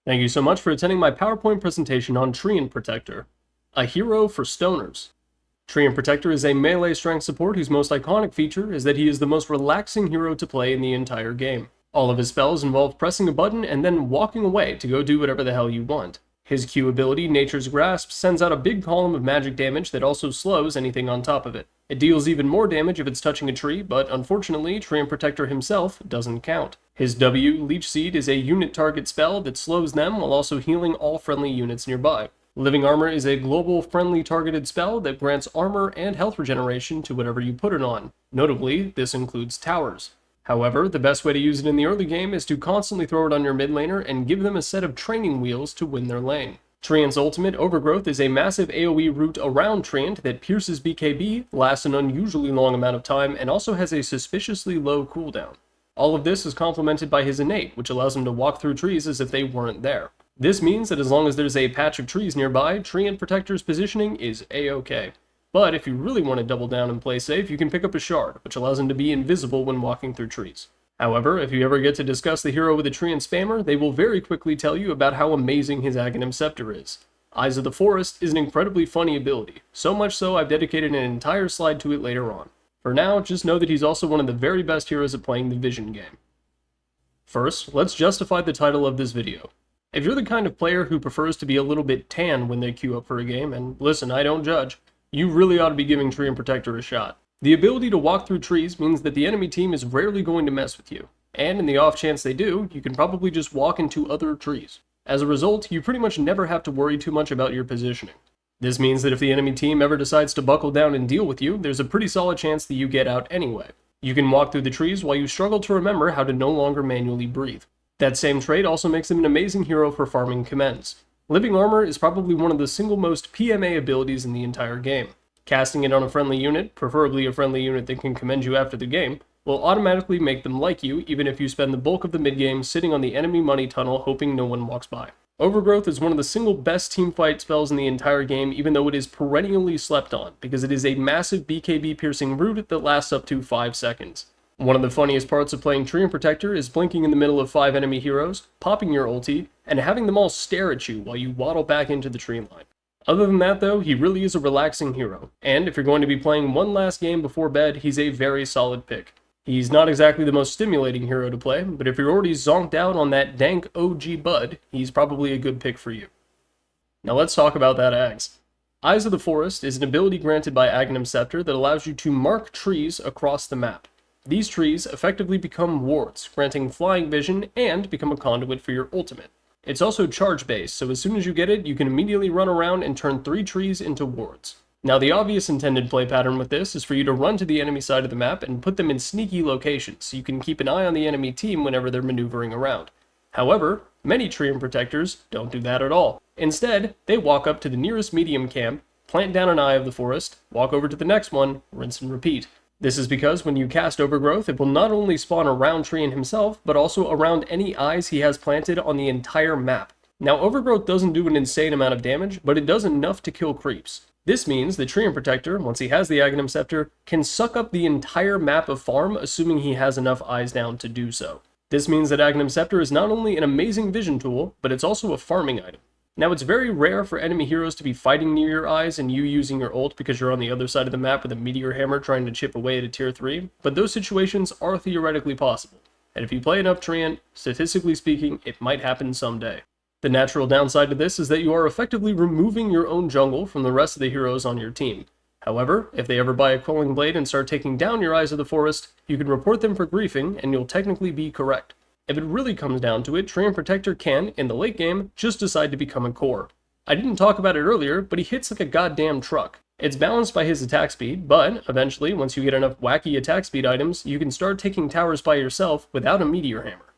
Thank you so much for attending my PowerPoint presentation on Treant Protector, a hero for stoners. Treant Protector is a melee strength support whose most iconic feature is that he is the most relaxing hero to play in the entire game. All of his spells involve pressing a button and then walking away to go do whatever the hell you want. His Q ability, Nature's Grasp, sends out a big column of magic damage that also slows anything on top of it. It deals even more damage if it's touching a tree, but unfortunately, Treant Protector himself doesn't count. His W, Leech Seed, is a unit target spell that slows them while also healing all friendly units nearby. Living Armor is a global friendly targeted spell that grants armor and health regeneration to whatever you put it on. Notably, this includes towers. However, the best way to use it in the early game is to constantly throw it on your mid laner and give them a set of training wheels to win their lane. Treant's ultimate, Overgrowth, is a massive AoE route around Treant that pierces BKB, lasts an unusually long amount of time, and also has a suspiciously low cooldown. All of this is complemented by his innate, which allows him to walk through trees as if they weren't there. This means that as long as there's a patch of trees nearby, Treant Protector's positioning is a-okay. But if you really want to double down and play safe, you can pick up a shard, which allows him to be invisible when walking through trees. However, if you ever get to discuss the hero with a Treant spammer, they will very quickly tell you about how amazing his Aghanim Scepter is. Eyes of the Forest is an incredibly funny ability, so much so I've dedicated an entire slide to it later on. For now, just know that he's also one of the very best heroes at playing the Vision game. First, let's justify the title of this video. If you're the kind of player who prefers to be a little bit tan when they queue up for a game, and listen, I don't judge, you really ought to be giving Treant Protector a shot. The ability to walk through trees means that the enemy team is rarely going to mess with you, and in the off chance they do, you can probably just walk into other trees. As a result, you pretty much never have to worry too much about your positioning. This means that if the enemy team ever decides to buckle down and deal with you, there's a pretty solid chance that you get out anyway. You can walk through the trees while you struggle to remember how to no longer manually breathe. That same trait also makes him an amazing hero for farming commends. Living Armor is probably one of the single most PMA abilities in the entire game. Casting it on a friendly unit, preferably a friendly unit that can commend you after the game, will automatically make them like you even if you spend the bulk of the mid-game sitting on the enemy money tunnel hoping no one walks by. Overgrowth is one of the single best teamfight spells in the entire game, even though it is perennially slept on, because it is a massive BKB piercing root that lasts up to 5 seconds. One of the funniest parts of playing Treant Protector is blinking in the middle of 5 enemy heroes, popping your ulti, and having them all stare at you while you waddle back into the tree line. Other than that though, he really is a relaxing hero, and if you're going to be playing one last game before bed, he's a very solid pick. He's not exactly the most stimulating hero to play, but if you're already zonked out on that dank OG Bud, he's probably a good pick for you. Now let's talk about that Ags. Eyes of the Forest is an ability granted by Aghanim Scepter that allows you to mark trees across the map. These trees effectively become wards, granting flying vision and become a conduit for your ultimate. It's also charge-based, so as soon as you get it, you can immediately run around and turn 3 trees into wards. Now the obvious intended play pattern with this is for you to run to the enemy side of the map and put them in sneaky locations, so you can keep an eye on the enemy team whenever they're maneuvering around. However, many Treant Protectors don't do that at all. Instead, they walk up to the nearest medium camp, plant down an Eye of the Forest, walk over to the next one, rinse and repeat. This is because when you cast Overgrowth, it will not only spawn around Treant himself, but also around any eyes he has planted on the entire map. Now Overgrowth doesn't do an insane amount of damage, but it does enough to kill creeps. This means that Treant Protector, once he has the Aghanim Scepter, can suck up the entire map of farm, assuming he has enough eyes down to do so. This means that Aghanim Scepter is not only an amazing vision tool, but it's also a farming item. Now it's very rare for enemy heroes to be fighting near your eyes and you using your ult because you're on the other side of the map with a meteor hammer trying to chip away at a tier 3, but those situations are theoretically possible. And if you play enough Treant, statistically speaking, it might happen someday. The natural downside to this is that you are effectively removing your own jungle from the rest of the heroes on your team. However, if they ever buy a Quelling Blade and start taking down your Eyes of the Forest, you can report them for griefing and you'll technically be correct. If it really comes down to it, Treant Protector can, in the late game, just decide to become a core. I didn't talk about it earlier, but he hits like a goddamn truck. It's balanced by his attack speed, but eventually, once you get enough wacky attack speed items, you can start taking towers by yourself without a meteor hammer.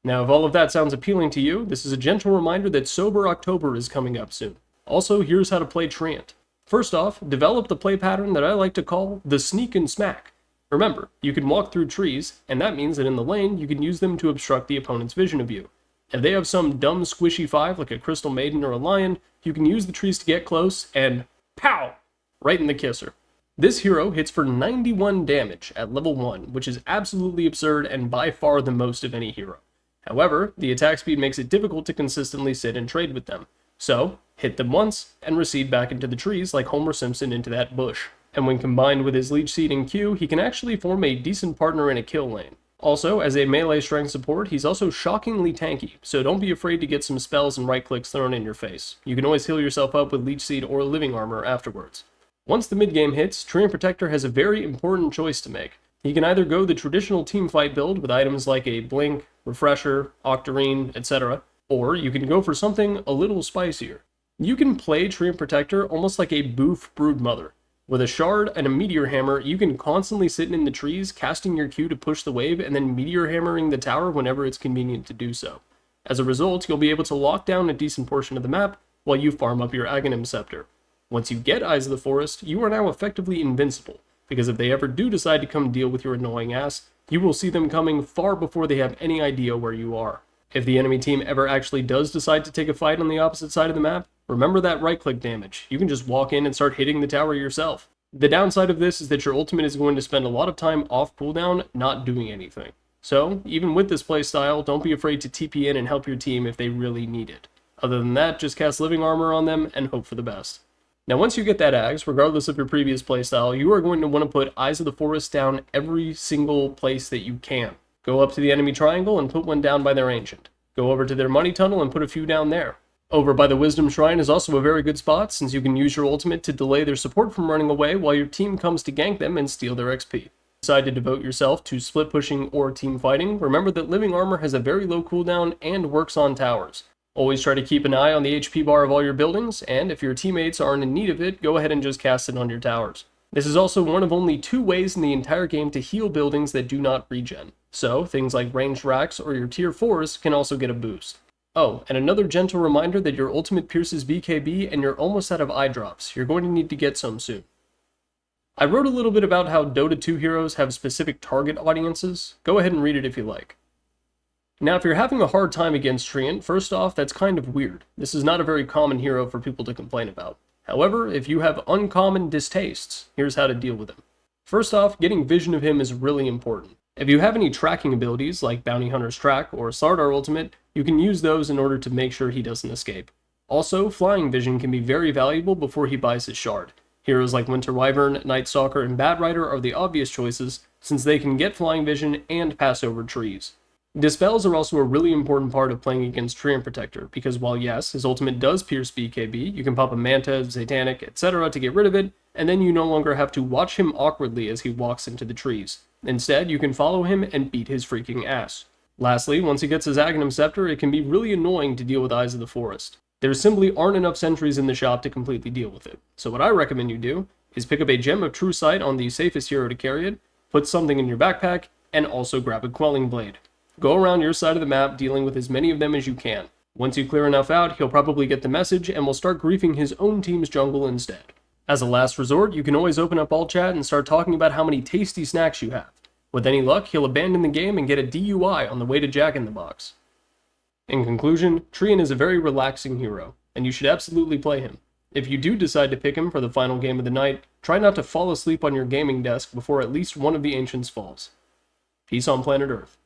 Now, if all of that sounds appealing to you, this is a gentle reminder that Sober October is coming up soon. Also, here's how to play Treant. First off, develop the play pattern that I like to call the sneak and smack. Remember, you can walk through trees, and that means that in the lane, you can use them to obstruct the opponent's vision of you. If they have some dumb squishy 5 like a Crystal Maiden or a Lion, you can use the trees to get close and pow! Right in the kisser. This hero hits for 91 damage at level 1, which is absolutely absurd and by far the most of any hero. However, the attack speed makes it difficult to consistently sit and trade with them. So, hit them once, and recede back into the trees like Homer Simpson into that bush. And when combined with his leech seed and Q, he can actually form a decent partner in a kill lane. Also, as a melee strength support, he's also shockingly tanky, so don't be afraid to get some spells and right clicks thrown in your face. You can always heal yourself up with leech seed or living armor afterwards. Once the mid game hits, Treant Protector has a very important choice to make. He can either go the traditional teamfight build with items like a Blink, Refresher, Octarine, etc., or you can go for something a little spicier. You can play Treant Protector almost like a Boof Broodmother. With a shard and a meteor hammer, you can constantly sit in the trees, casting your Q to push the wave, and then meteor hammering the tower whenever it's convenient to do so. As a result, you'll be able to lock down a decent portion of the map while you farm up your Aghanim Scepter. Once you get Eyes of the Forest, you are now effectively invincible, because if they ever do decide to come deal with your annoying ass, you will see them coming far before they have any idea where you are. If the enemy team ever actually does decide to take a fight on the opposite side of the map, remember that right-click damage. You can just walk in and start hitting the tower yourself. The downside of this is that your ultimate is going to spend a lot of time off cooldown not doing anything. So, even with this playstyle, don't be afraid to TP in and help your team if they really need it. Other than that, just cast living armor on them and hope for the best. Now once you get that Ags, regardless of your previous playstyle, you are going to want to put Eyes of the Forest down every single place that you can. Go up to the enemy triangle and put one down by their ancient. Go over to their money tunnel and put a few down there. Over by the Wisdom Shrine is also a very good spot, since you can use your ultimate to delay their support from running away while your team comes to gank them and steal their XP. If you decide to devote yourself to split pushing or team fighting, remember that living armor has a very low cooldown and works on towers. Always try to keep an eye on the HP bar of all your buildings, and if your teammates aren't in need of it, go ahead and just cast it on your towers. This is also one of only 2 ways in the entire game to heal buildings that do not regen, so things like ranged racks or your tier 4s can also get a boost. Oh, and another gentle reminder that your ultimate pierces BKB and you're almost out of eye drops. You're going to need to get some soon. I wrote a little bit about how Dota 2 heroes have specific target audiences. Go ahead and read it if you like. Now, if you're having a hard time against Treant, first off, that's kind of weird. This is not a very common hero for people to complain about. However, if you have uncommon distastes, here's how to deal with him. First off, getting vision of him is really important. If you have any tracking abilities, like Bounty Hunter's Track or Slardar Ultimate, you can use those in order to make sure he doesn't escape. Also, Flying Vision can be very valuable before he buys his shard. Heroes like Winter Wyvern, Night Stalker, and Bat Rider are the obvious choices, since they can get Flying Vision and pass over trees. Dispels are also a really important part of playing against Treant Protector, because while yes, his ultimate does pierce BKB, you can pop a Manta, Satanic, etc. to get rid of it, and then you no longer have to watch him awkwardly as he walks into the trees. Instead, you can follow him and beat his freaking ass. Lastly, once he gets his Aghanim Scepter, it can be really annoying to deal with Eyes of the Forest. There simply aren't enough sentries in the shop to completely deal with it. So what I recommend you do is pick up a Gem of True Sight on the safest hero to carry it, put something in your backpack, and also grab a Quelling Blade. Go around your side of the map dealing with as many of them as you can. Once you clear enough out, he'll probably get the message and will start griefing his own team's jungle instead. As a last resort, you can always open up all chat and start talking about how many tasty snacks you have. With any luck, he'll abandon the game and get a DUI on the way to Jack in the Box. In conclusion, Treant is a very relaxing hero, and you should absolutely play him. If you do decide to pick him for the final game of the night, try not to fall asleep on your gaming desk before at least one of the Ancients falls. Peace on planet Earth.